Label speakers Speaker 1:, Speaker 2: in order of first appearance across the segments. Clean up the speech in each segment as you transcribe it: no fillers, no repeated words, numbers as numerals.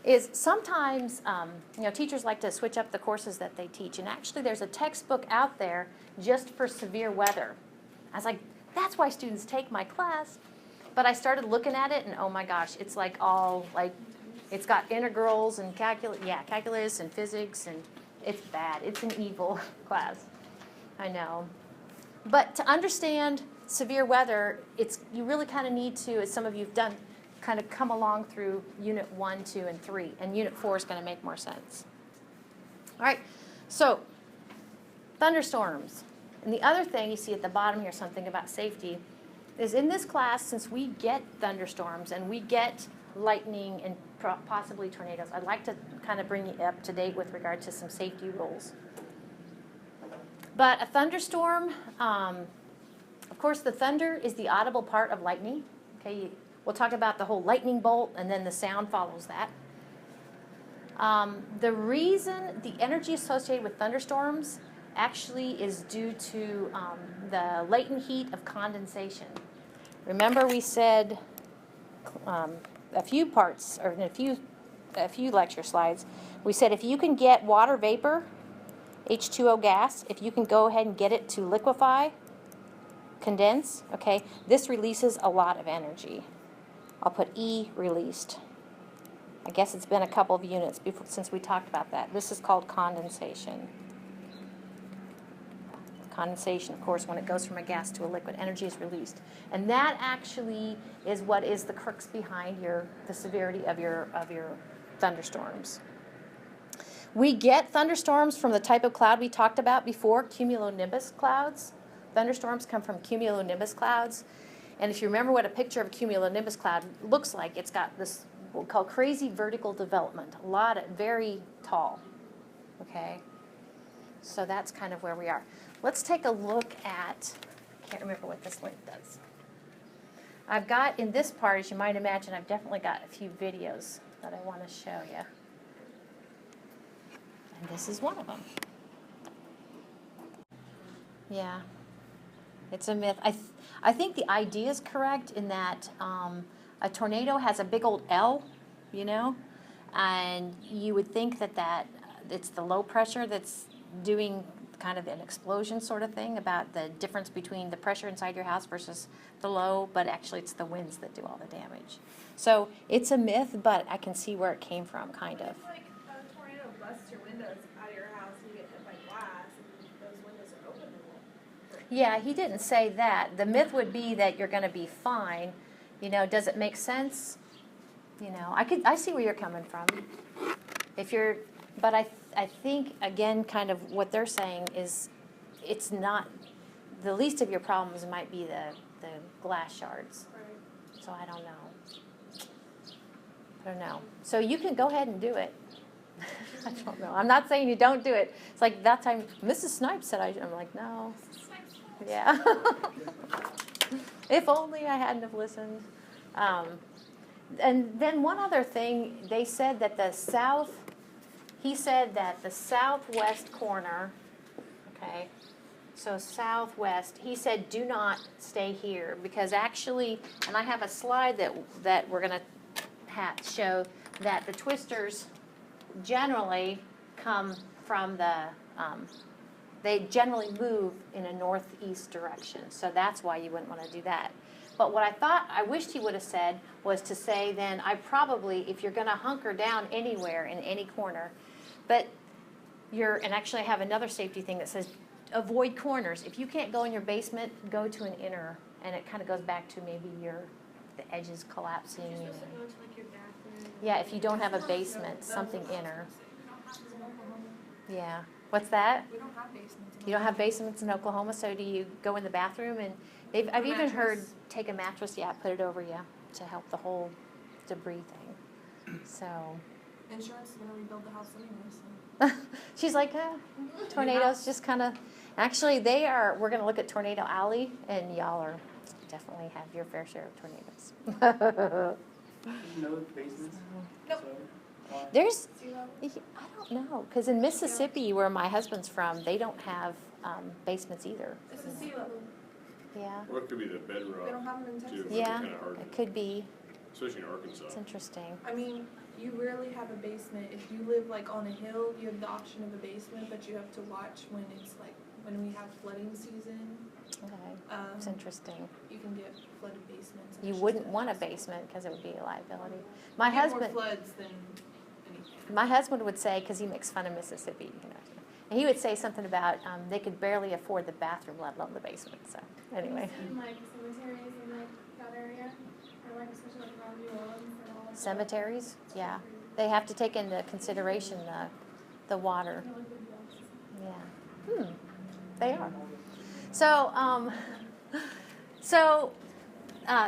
Speaker 1: is sometimes, you know, teachers like to switch up the courses that they teach. And actually, there's a textbook out there just for severe weather. I was like, that's why students take my class. But I started looking at it, and oh my gosh, it's like all like, it's got integrals and calculus and physics, and it's bad. It's an evil class. I know. But to understand severe weather, you really kind of need to, as some of you have done, kind of come along through Unit 1, 2, and 3. And Unit 4 is going to make more sense. All right, so thunderstorms. And the other thing you see at the bottom here, something about safety, is in this class, since we get thunderstorms and we get lightning and possibly tornadoes, I'd like to kind of bring you up to date with regard to some safety rules. But a thunderstorm, of course, the thunder is the audible part of lightning. Okay, we'll talk about the whole lightning bolt, and then the sound follows that. The reason the energy associated with thunderstorms actually is due to the latent heat of condensation. Remember, we said a few parts, or in a few lecture slides, we said if you can get water vapor, H2O gas, if you can go ahead and get it to liquefy, condense, okay, this releases a lot of energy. I'll put E, released. I guess it's been a couple of units since we talked about that. This is called condensation. Condensation, of course, when it goes from a gas to a liquid, energy is released. And that actually is what is the crux behind the severity of your thunderstorms. We get thunderstorms from the type of cloud we talked about before, cumulonimbus clouds. Thunderstorms come from cumulonimbus clouds. And if you remember what a picture of a cumulonimbus cloud looks like, it's got this what we call crazy vertical development, very tall, okay? So that's kind of where we are. Let's take a look at, I can't remember what this link does. I've got, in this part, as you might imagine, I've definitely got a few videos that I want to show you. And this is one of them. Yeah, it's a myth. I think the idea is correct in that a tornado has a big old L, you know, and you would think that it's the low pressure that's doing kind of an explosion sort of thing about the difference between the pressure inside your house versus the low, but actually it's the winds that do all the damage. So it's a myth, but I can see where it came from, kind of.
Speaker 2: It's like a tornado busts your windows out of your house and you get hit by glass and those windows are open.
Speaker 1: Yeah, he didn't say that. The myth would be that you're going to be fine. You know, does it make sense? You know, I see where you're coming from. But I think, again, kind of what they're saying is it's not, the least of your problems might be the glass shards.
Speaker 2: Right.
Speaker 1: So I don't know. So you can go ahead and do it. I don't know. I'm not saying you don't do it. It's like that time Mrs. Snipes said I'm like, no. Yeah. If only I hadn't have listened. And then one other thing, they said that he said that the southwest corner, okay, so southwest, he said do not stay here because actually, and I have a slide that we're going to show that the twisters generally come from they generally move in a northeast direction. So that's why you wouldn't want to do that. But what I wished he would have said was to say then if you're going to hunker down anywhere in any corner, but and actually I have another safety thing that says avoid corners. If you can't go in your basement, go to an inner, and it kind of goes back to maybe the edges collapsing.
Speaker 2: You're supposed to go to like your bathroom.
Speaker 1: Yeah, if you don't have a basement, something inner. Yeah. What's that?
Speaker 2: We don't have basements.
Speaker 1: You don't have basements in Oklahoma, so do you go in the bathroom? And I've even heard take a mattress, put it over you to help the whole debris thing. So.
Speaker 2: Insurance is going to rebuild the house anyway, so.
Speaker 1: She's like, tornadoes just kind of. Actually, we're going to look at Tornado Alley, and y'all definitely have your fair share of tornadoes.
Speaker 3: No basements?
Speaker 2: Nope.
Speaker 1: There's, I don't know, because in Mississippi, where my husband's from, they don't have basements either.
Speaker 2: It's a sea level.
Speaker 1: Yeah.
Speaker 4: Or it could be the bedrock.
Speaker 2: They don't have them in Texas.
Speaker 4: too,
Speaker 1: Yeah,
Speaker 4: kind of hard,
Speaker 1: it could be.
Speaker 4: especially in Arkansas.
Speaker 1: It's interesting.
Speaker 2: I mean, you rarely have a basement. If you live like on a hill, you have the option of a basement, but you have to watch when it's like, when we have flooding season.
Speaker 1: Okay, it's interesting.
Speaker 2: You can get flooded basements. and
Speaker 1: You
Speaker 2: it's
Speaker 1: wouldn't
Speaker 2: just
Speaker 1: want a
Speaker 2: hassle.
Speaker 1: basement because it would be a liability. My
Speaker 2: You get
Speaker 1: husband,
Speaker 2: more floods than anything.
Speaker 1: my husband would say, because he makes fun of Mississippi, you know, and he would say something about they could barely afford the bathroom, let alone the basement. So anyway,
Speaker 4: In like cemeteries in like that area, or like especially like around New Orleans and all.
Speaker 1: cemeteries, yeah, they have to take into consideration the water. Yeah, they are. So,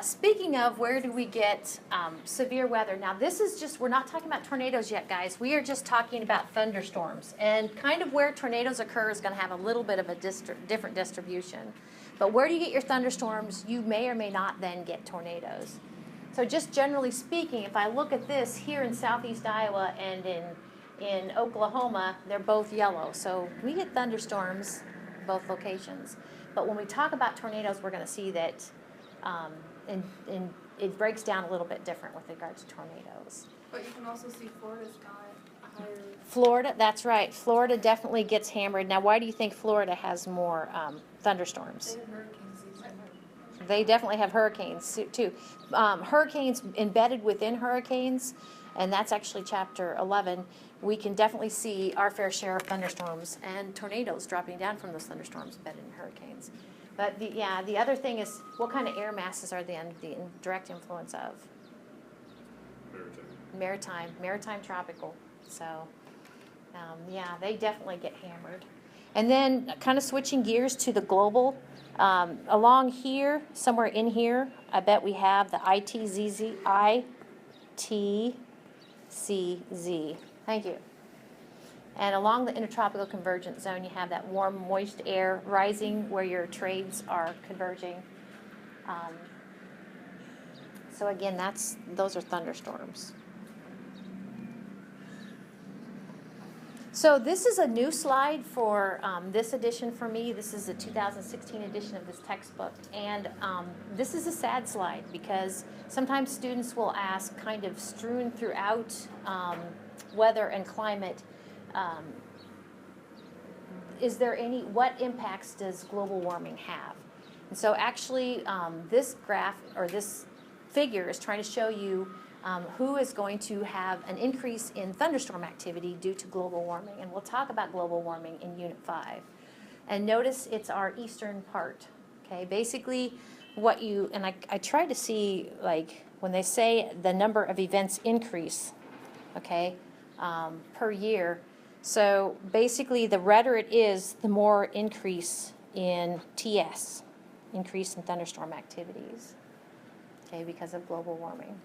Speaker 1: speaking of where do we get severe weather? Now, this is just, we're not talking about tornadoes yet, guys. We are just talking about thunderstorms. And kind of where tornadoes occur is going to have a little bit of a different distribution. But where do you get your thunderstorms? You may or may not then get tornadoes. So just generally speaking, if I look at this here in southeast Iowa and in Oklahoma, they're both yellow. So we get thunderstorms in both locations. But when we talk about tornadoes, we're going to see that it breaks down a little bit different with regards to tornadoes.
Speaker 2: But you can also see Florida's got a higher.
Speaker 1: Florida, that's right. Florida definitely gets hammered. Now, why do you think Florida has more thunderstorms?
Speaker 2: They have hurricane season.
Speaker 1: They definitely have hurricanes too. Hurricanes embedded within hurricanes, and that's actually chapter 11. We can definitely see our fair share of thunderstorms and tornadoes dropping down from those thunderstorms embedded in hurricanes. But the other thing is, what kind of air masses are they under the direct influence of? Maritime tropical. So, they definitely get hammered. And then kind of switching gears to the global, along here, somewhere in here, I bet we have the ITCZ. Thank you. And along the intertropical convergence zone, you have that warm, moist air rising where your trades are converging. So again, those are thunderstorms. So this is a new slide for this edition for me. This is the 2016 edition of this textbook. And this is a sad slide because sometimes students will ask, kind of strewn throughout weather and climate, what impacts does global warming have? And so actually this graph or this figure is trying to show you who is going to have an increase in thunderstorm activity due to global warming. And we'll talk about global warming in Unit 5. And notice it's our eastern part. Okay, basically I try to see, like, when they say the number of events increase, okay, per year. So basically the redder it is, the more increase in TS, increase in thunderstorm activities, okay, because of global warming.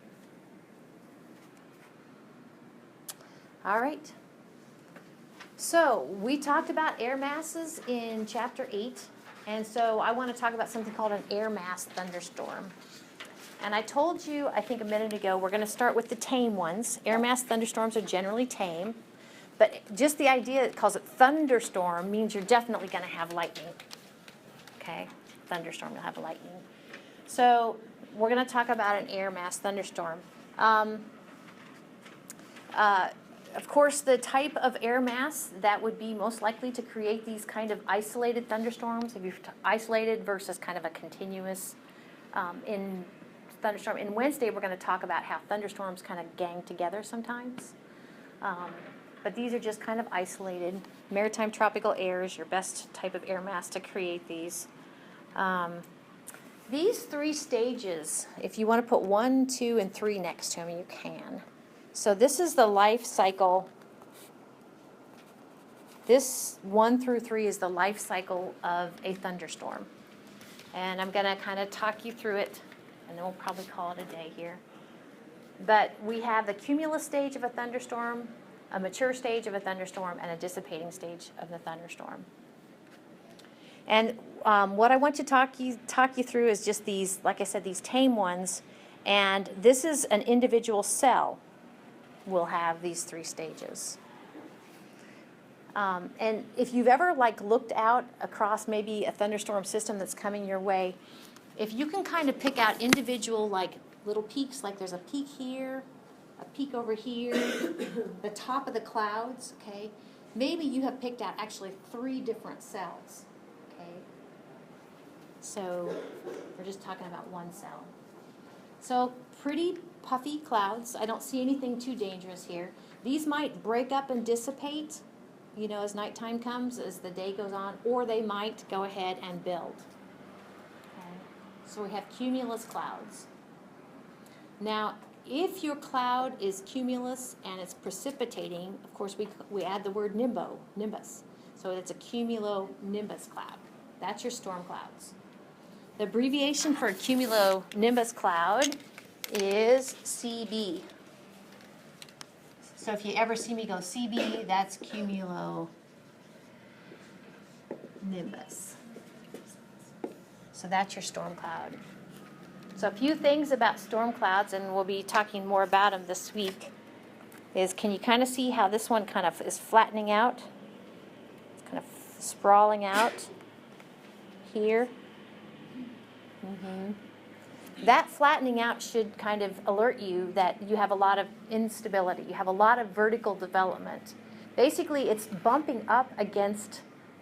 Speaker 1: All right. So we talked about air masses in chapter 8, and so I want to talk about something called an air mass thunderstorm. And I told you, I think a minute ago, we're going to start with the tame ones. Air mass thunderstorms are generally tame, but just the idea it calls it thunderstorm means you're definitely going to have lightning. Okay, thunderstorm, you'll have lightning. So we're going to talk about an air mass thunderstorm. Of course, the type of air mass that would be most likely to create these kind of isolated thunderstorms, if you're isolated versus kind of a continuous in thunderstorm. In Wednesday, we're going to talk about how thunderstorms kind of gang together sometimes. But these are just kind of isolated. Maritime tropical air is your best type of air mass to create these. These three stages, if you want to put 1, 2, and 3 next to them, you can. So this is the life cycle. This 1 through 3 is the life cycle of a thunderstorm. And I'm going to kind of talk you through it, and then we'll probably call it a day here. But we have the cumulus stage of a thunderstorm, a mature stage of a thunderstorm, and a dissipating stage of the thunderstorm. And what I want to talk you through is just these, like I said, these tame ones. And this is an individual cell will have these 3 stages. And if you've ever looked out across maybe a thunderstorm system that's coming your way, if you can kind of pick out individual little peaks, like there's a peak here, a peek over here, the top of the clouds, okay? Maybe you have picked out actually 3 different cells, okay? So we're just talking about one cell. So pretty puffy clouds. I don't see anything too dangerous here. These might break up and dissipate, you know, as nighttime comes, as the day goes on, or they might go ahead and build. Okay. So we have cumulus clouds. Now, if your cloud is cumulus and it's precipitating, of course we add the word nimbus. So it's a cumulonimbus cloud. That's your storm clouds. The abbreviation for a cumulonimbus cloud is CB. So if you ever see me go CB, that's cumulonimbus. So that's your storm cloud. So a few things about storm clouds, and we'll be talking more about them this week, is can you kind of see how this one kind of is flattening out? It's kind of sprawling out here. That flattening out should kind of alert you that you have a lot of instability. You have a lot of vertical development. Basically, it's bumping up against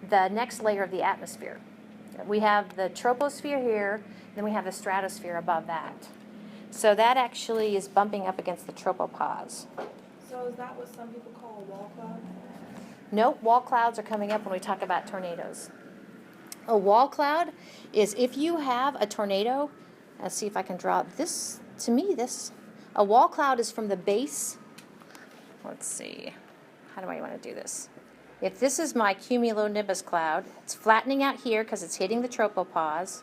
Speaker 1: the next layer of the atmosphere. We have the troposphere here, then we have the stratosphere above that. So that actually is bumping up against the tropopause.
Speaker 2: So is that what some people call a wall cloud?
Speaker 1: Nope, wall clouds are coming up when we talk about tornadoes. A wall cloud is if you have a tornado, let's see if I can draw this. To me, a wall cloud is from the base. Let's see, how do I want to do this? If this is my cumulonimbus cloud, it's flattening out here because it's hitting the tropopause.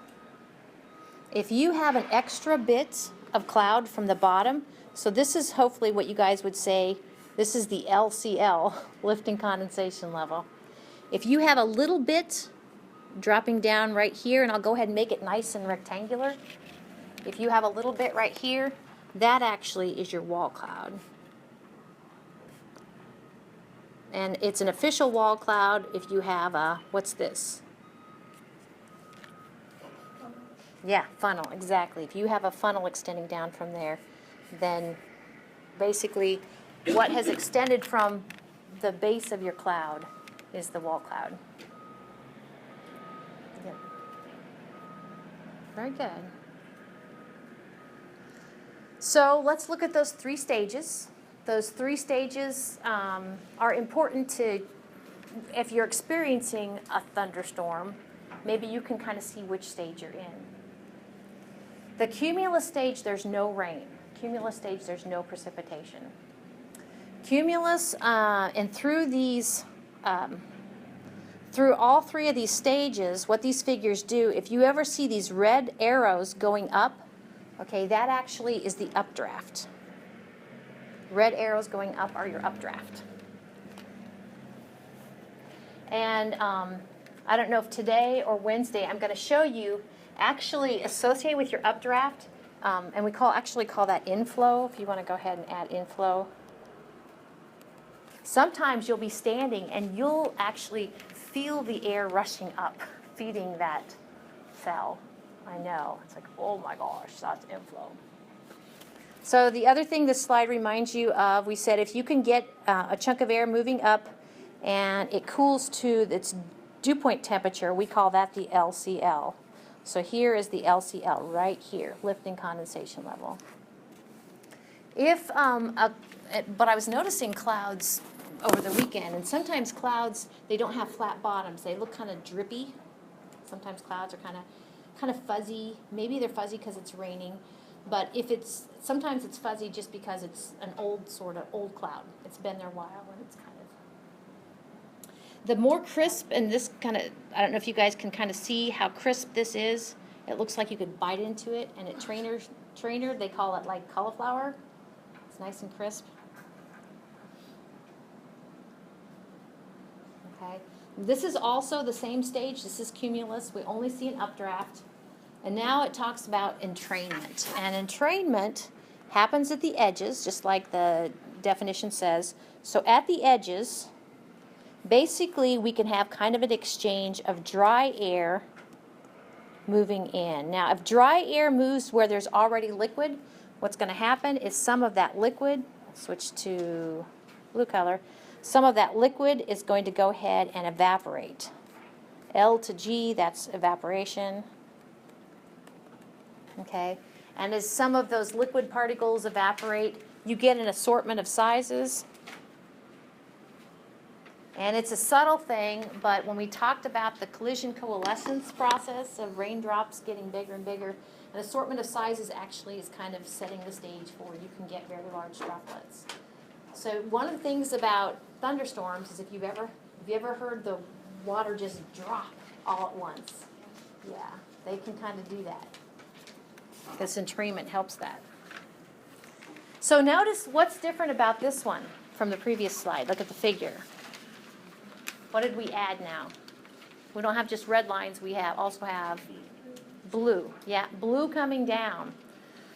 Speaker 1: If you have an extra bit of cloud from the bottom, so this is hopefully what you guys would say, this is the LCL, lifting condensation level. If you have a little bit dropping down right here, and I'll go ahead and make it nice and rectangular. If you have a little bit right here, that actually is your wall cloud. And it's an official wall cloud if you have a, what's this? Yeah, funnel, exactly. If you have a funnel extending down from there, then basically what has extended from the base of your cloud is the wall cloud. Yeah. Very good. So let's look at those 3 stages. Those 3 stages are important to, if you're experiencing a thunderstorm, maybe you can kind of see which stage you're in. The cumulus stage, there's no rain. Cumulus stage, there's no precipitation. Cumulus, and through these, through all 3 of these stages, what these figures do, if you ever see these red arrows going up, okay, that actually is the updraft. Red arrows going up are your updraft. And I don't know if today or Wednesday I'm going to show you actually associated with your updraft, and we actually call that inflow, if you want to go ahead and add inflow. Sometimes you'll be standing and you'll actually feel the air rushing up, feeding that cell. I know. It's like, oh my gosh, that's inflow. So the other thing this slide reminds you of, we said if you can get a chunk of air moving up and it cools to its dew point temperature, we call that the LCL. So here is the LCL right here, lifting condensation level. But I was noticing clouds over the weekend, and sometimes clouds, they don't have flat bottoms. They look kind of drippy. Sometimes clouds are kind of fuzzy. Maybe they're fuzzy because it's raining. But sometimes it's fuzzy just because it's an old cloud. It's been there a while and it's kind of. The more crisp, and this kind of, I don't know if you guys can kind of see how crisp this is. It looks like you could bite into it, and at Trainer, they call it like cauliflower. It's nice and crisp. Okay. This is also the same stage. This is cumulus. We only see an updraft. And now it talks about entrainment. And entrainment happens at the edges, just like the definition says. So at the edges, basically we can have kind of an exchange of dry air moving in. Now, if dry air moves where there's already liquid, what's going to happen is some of that liquid, switch to blue color, some of that liquid is going to go ahead and evaporate. L to G, that's evaporation. Okay, and as some of those liquid particles evaporate, you get an assortment of sizes. And it's a subtle thing, but when we talked about the collision coalescence process of raindrops getting bigger and bigger, an assortment of sizes actually is kind of setting the stage for you can get very large droplets. So one of the things about thunderstorms is if you've ever heard the water just drop all at once, yeah, they can kind of do that. This entrainment helps that. So notice what's different about this one from the previous slide. Look at the figure. What did we add now? We don't have just red lines, we also have blue. Yeah, blue coming down.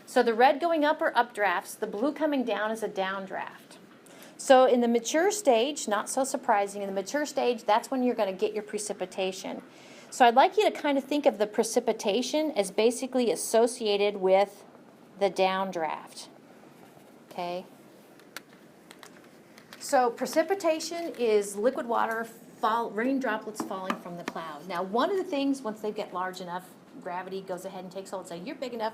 Speaker 1: So the red going up are updrafts, the blue coming down is a downdraft. So in the mature stage, not so surprising, in the mature stage, that's when you're going to get your precipitation. So I'd like you to kind of think of the precipitation as basically associated with the downdraft. Okay? So precipitation is liquid water, rain droplets falling from the cloud. Now, one of the things, once they get large enough, gravity goes ahead and takes hold and say, you're big enough,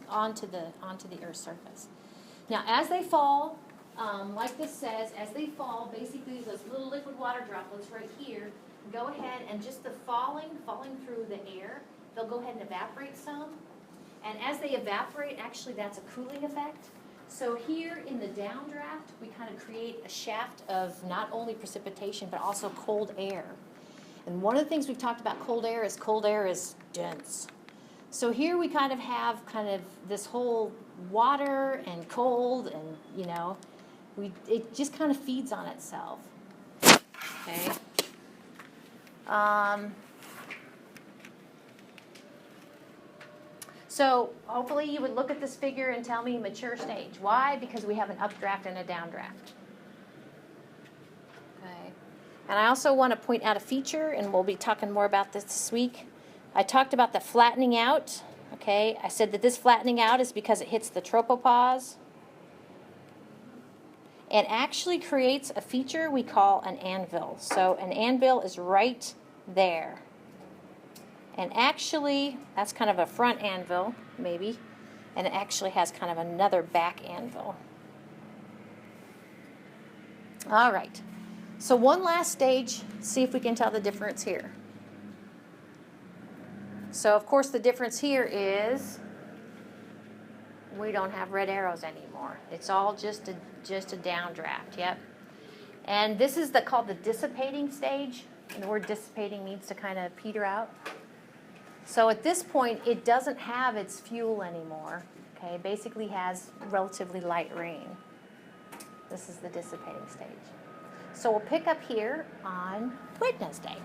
Speaker 1: onto the Earth's surface. Now, as they fall, like this says, as they fall, basically those little liquid water droplets right here go ahead and just the falling through the air, they'll go ahead and evaporate some. And as they evaporate, actually that's a cooling effect. So here in the downdraft, we kind of create a shaft of not only precipitation, but also cold air. And one of the things we've talked about cold air is dense. So here we kind of have this whole water and cold and, you know, it just kind of feeds on itself. Okay. So hopefully you would look at this figure and tell me mature stage. Why? Because we have an updraft and a downdraft. Okay. And I also want to point out a feature, and we'll be talking more about this week. I talked about the flattening out. Okay. I said that this flattening out is because it hits the tropopause. It actually creates a feature we call an anvil. So an anvil is right there. And actually, that's kind of a front anvil, maybe. And it actually has kind of another back anvil. All right. So one last stage, see if we can tell the difference here. So, of course, the difference here is we don't have red arrows anymore. It's all just a downdraft, yep. And this is called the dissipating stage. And the word dissipating means to kind of peter out. So at this point, it doesn't have its fuel anymore. Okay, it basically has relatively light rain. This is the dissipating stage. So we'll pick up here on Wednesday.